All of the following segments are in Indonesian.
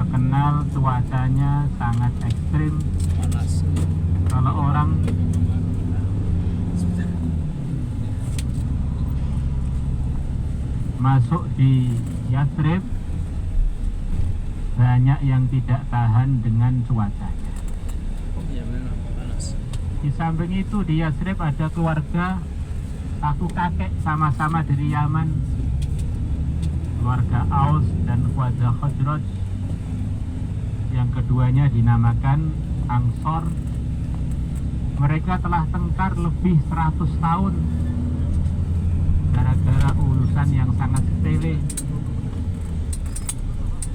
terkenal cuacanya sangat ekstrim. Panas. Kalau orang masuk di Yathrib, banyak yang tidak tahan dengan cuacanya. Iya memang panas. Di samping itu di Yathrib ada keluarga, satu kakek sama-sama dari Yaman, keluarga Aus dan keluarga Khazraj, yang keduanya dinamakan Ansor. Mereka telah tengkar lebih 100 tahun gara-gara urusan yang sangat sepele,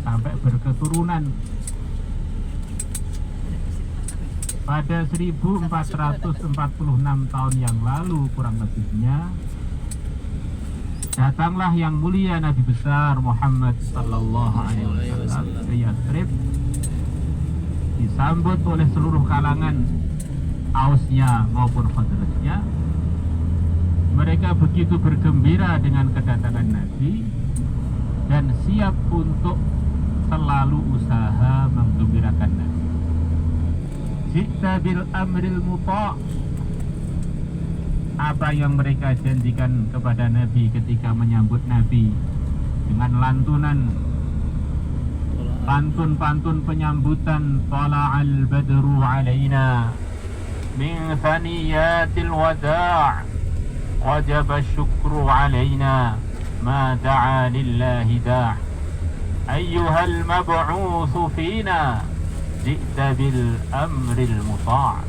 sampai berketurunan. Pada 1446 tahun yang lalu kurang lebihnya, datanglah yang mulia Nabi besar Muhammad sallallahu alaihi wasallam ke Yathrib, disambut oleh seluruh kalangan Ausnya maupun Khazrajnya. Mereka begitu bergembira dengan kedatangan Nabi dan siap untuk selalu usaha menggembirakan Nabi. Ji'ta bil amril muta'. Apa yang mereka janjikan kepada Nabi ketika menyambut Nabi dengan pantun penyambutan, tala'al badru alaina min thaniyatil wada', wajaba syukru alaina ma da'a lillahi da', ayyuhal mab'utsu fina ji'ta bil amril muta'.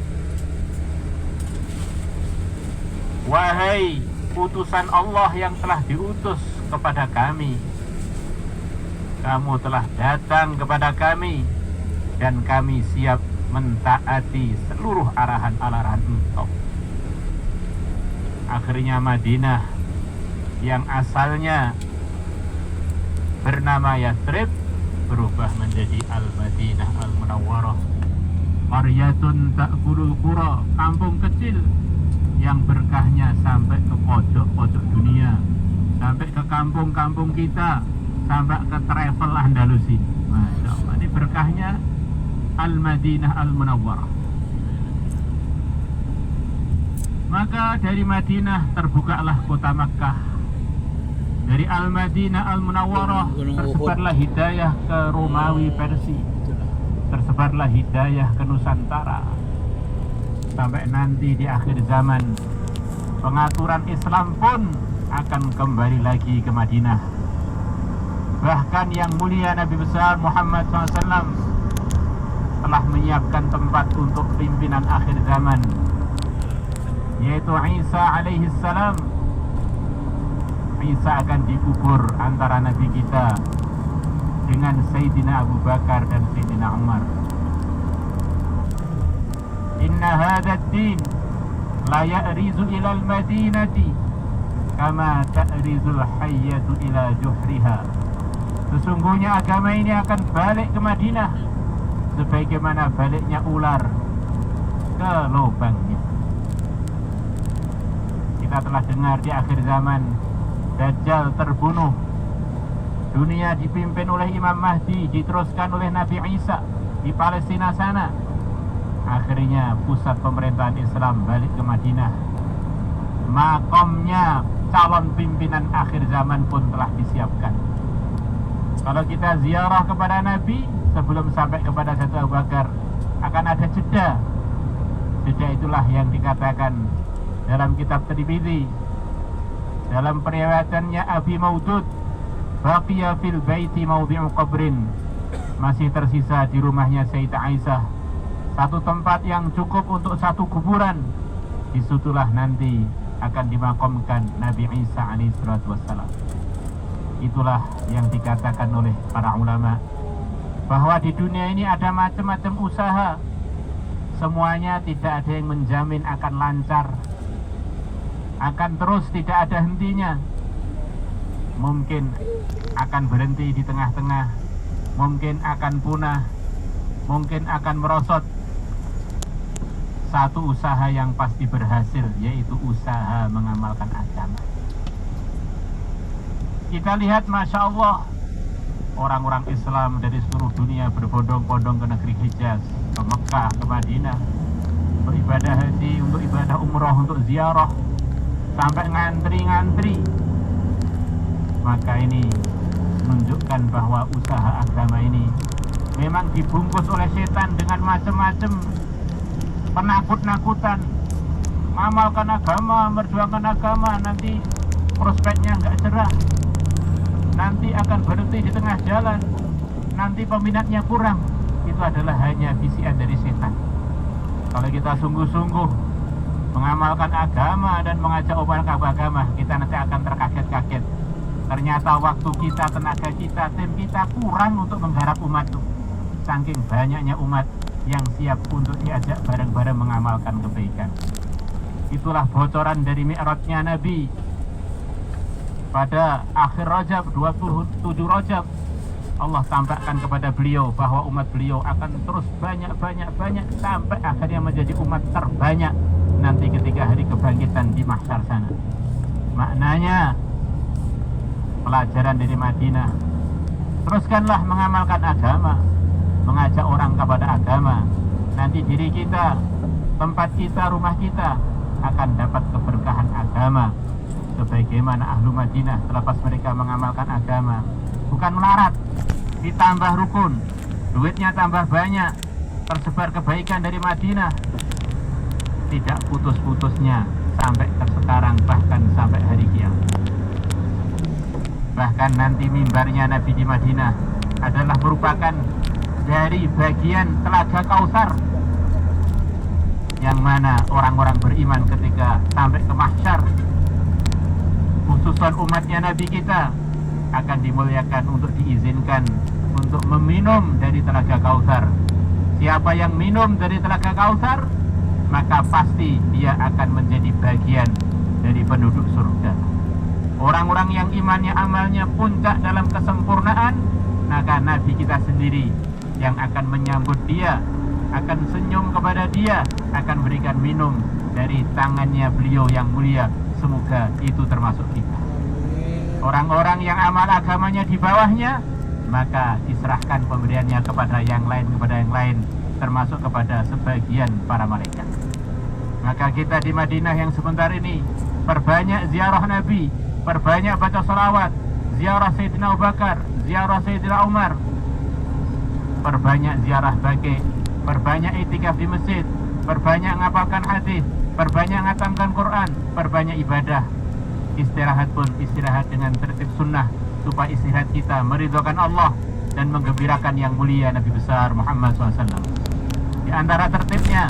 Wahai utusan Allah yang telah diutus kepada kami, kamu telah datang kepada kami dan kami siap mentaati seluruh arahan-arahan engkau. Akhirnya Madinah yang asalnya bernama Yathrib berubah menjadi Al-Madinah Al-Munawwarah, qaryatun ta'kulul qura, kampung kecil yang berkahnya sampai ke pojok-pojok dunia, sampai ke kampung-kampung kita, sampai ke travel Andalusi. Masya Allah, ini berkahnya Al-Madinah Al-Munawwarah. Maka dari Madinah terbukalah kota Makkah. Dari Al-Madinah Al-Munawwarah tersebarlah hidayah ke Romawi Persia, tersebarlah hidayah ke Nusantara. Sampai nanti di akhir zaman pengaturan Islam pun akan kembali lagi ke Madinah. Bahkan yang mulia Nabi besar Muhammad SAW telah menyiapkan tempat untuk pimpinan akhir zaman, yaitu Isa alaihi salam. Isa akan dikubur antara Nabi kita dengan Sayyidina Abu Bakar dan Sayyidina Umar. Inna hadha ad-din la ya'rizu ila al-madinati kama ta'rizul hayyatu ila juhriha. Sesungguhnya agama ini akan balik ke Madinah sebagaimana baliknya ular ke lubangnya. Kita telah dengar di akhir zaman Dajjal terbunuh, dunia dipimpin oleh Imam Mahdi, diteruskan oleh Nabi Isa di Palestina sana. Akhirnya pusat pemerintahan Islam balik ke Madinah. Makomnya calon pimpinan akhir zaman pun telah disiapkan. Kalau kita ziarah kepada Nabi sebelum sampai kepada Sayyidina Abu Bakar, akan ada jeda. Jeda itulah yang dikatakan dalam kitab Tirmidzi, dalam periwayatannya Abi Maudud, baqiya fil baiti mawdi'u qabrin, masih tersisa di rumahnya Sayyidah Aisyah satu tempat yang cukup untuk satu kuburan. Disitulah nanti akan dimakamkan Nabi Isa alaihi salatu wassalam. Itulah yang dikatakan oleh para ulama, bahwa di dunia ini ada macam-macam usaha. Semuanya tidak ada yang menjamin akan lancar, akan terus tidak ada hentinya. Mungkin akan berhenti di tengah-tengah, mungkin akan punah, mungkin akan merosot. Satu usaha yang pasti berhasil, yaitu usaha mengamalkan agama. Kita lihat, Masya Allah, orang-orang Islam dari seluruh dunia berbondong-bondong ke negeri Hijaz, ke Mekah, ke Madinah, untuk ibadah haji, untuk ibadah umroh, untuk ziarah, sampai ngantri-ngantri. Maka ini menunjukkan bahwa usaha agama ini memang dibungkus oleh setan dengan macam-macam penakut-nakutan. Mengamalkan agama, memperjuangkan agama, nanti prospeknya nggak cerah, nanti akan berhenti di tengah jalan, nanti peminatnya kurang. Itu adalah hanya bisikan dari setan. Kalau kita sungguh-sungguh mengamalkan agama dan mengajak umat ke agama, kita nanti akan terkaget-kaget. Ternyata waktu kita, tenaga kita, tim kita kurang untuk menggarap umat itu. Saking banyaknya umat yang siap untuk diajak bareng-bareng mengamalkan kebaikan. Itulah bocoran dari mi'rajnya Nabi pada akhir Rajab, 27 Rajab. Allah tampakkan kepada beliau bahwa umat beliau akan terus banyak sampai akhirnya menjadi umat terbanyak nanti ketika hari kebangkitan di mahsyar sana. Maknanya pelajaran dari Madinah, teruskanlah mengamalkan agama, mengajak orang kepada agama. Nanti diri kita, tempat kita, rumah kita akan dapat keberkahan agama sebagaimana ahlu Madinah selepas mereka mengamalkan agama. Bukan melarat, ditambah rukun, duitnya tambah banyak, tersebar kebaikan dari Madinah, tidak putus-putusnya sampai ke sekarang, bahkan sampai hari kiamat. Bahkan nanti mimbarnya Nabi di Madinah adalah merupakan dari bagian telaga Kautsar, yang mana orang-orang beriman ketika sampai ke mahsyar, khususan umatnya Nabi kita, akan dimuliakan untuk diizinkan untuk meminum dari telaga Kautsar. Siapa yang minum dari telaga Kautsar, maka pasti dia akan menjadi bagian dari penduduk surga. Orang-orang yang imannya, amalnya puncak dalam kesempurnaan, maka Nabi kita sendiri yang akan menyambut dia, akan senyum kepada dia, akan berikan minum dari tangannya beliau yang mulia. Semoga itu termasuk kita. Orang-orang yang amal agamanya di bawahnya, maka diserahkan pemberiannya kepada yang lain, termasuk kepada sebagian para malaikat. Maka kita di Madinah yang sebentar ini perbanyak ziarah Nabi, perbanyak baca salawat, ziarah Sayyidina Abu Bakar, ziarah Sayyidina Umar, perbanyak ziarah baqi, perbanyak itikaf di masjid, perbanyak ngapalkan hadis, perbanyak ngatamkan Quran, perbanyak ibadah. Istirahat pun istirahat dengan tertib sunnah, supaya istirahat kita meridhokan Allah dan menggembirakan yang mulia Nabi besar Muhammad SAW. Di antara tertibnya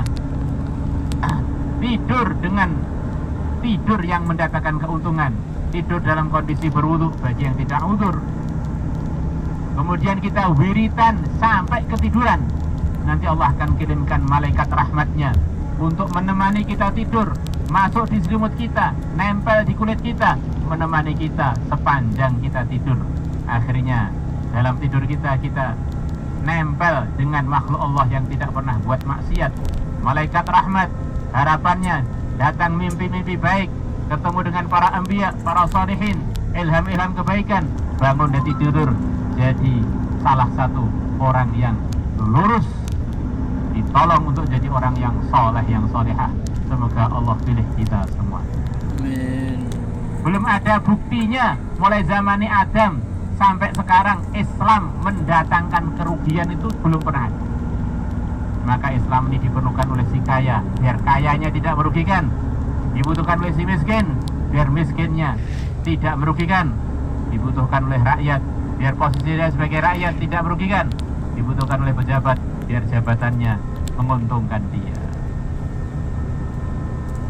tidur dengan tidur yang mendatangkan keuntungan, tidur dalam kondisi berwudu bagi yang tidak udzur. Kemudian kita wiritan sampai ketiduran, nanti Allah akan kirimkan malaikat rahmatnya untuk menemani kita tidur, masuk di selimut kita, nempel di kulit kita, menemani kita sepanjang kita tidur. Akhirnya dalam tidur kita nempel dengan makhluk Allah yang tidak pernah buat maksiat. Malaikat rahmat, harapannya datang mimpi-mimpi baik, ketemu dengan para anbiya, para salihin, ilham-ilham kebaikan, bangun dan tidur jadi salah satu orang yang lurus, ditolong untuk jadi orang yang soleh, yang solehah. Semoga Allah pilih kita semua. Amin. Belum ada buktinya mulai zaman Adam sampai sekarang Islam mendatangkan kerugian, itu belum pernah ada. Maka Islam ini diperlukan oleh si kaya biar kayanya tidak merugikan, dibutuhkan oleh si miskin biar miskinnya tidak merugikan, dibutuhkan oleh rakyat biar posisinya sebagai rakyat tidak merugikan, dibutuhkan oleh pejabat biar jabatannya menguntungkan dia.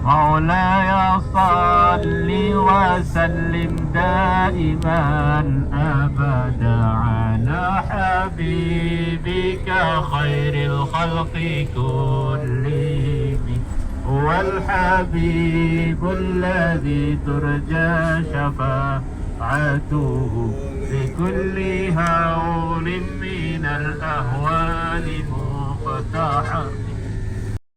Maulaya salli wa sallim daiman abada ala habibika khairil khalqi kullihim wal habibul ladzi turja syafa'atuhu fi kulli hawlin minal ahwali muqtaha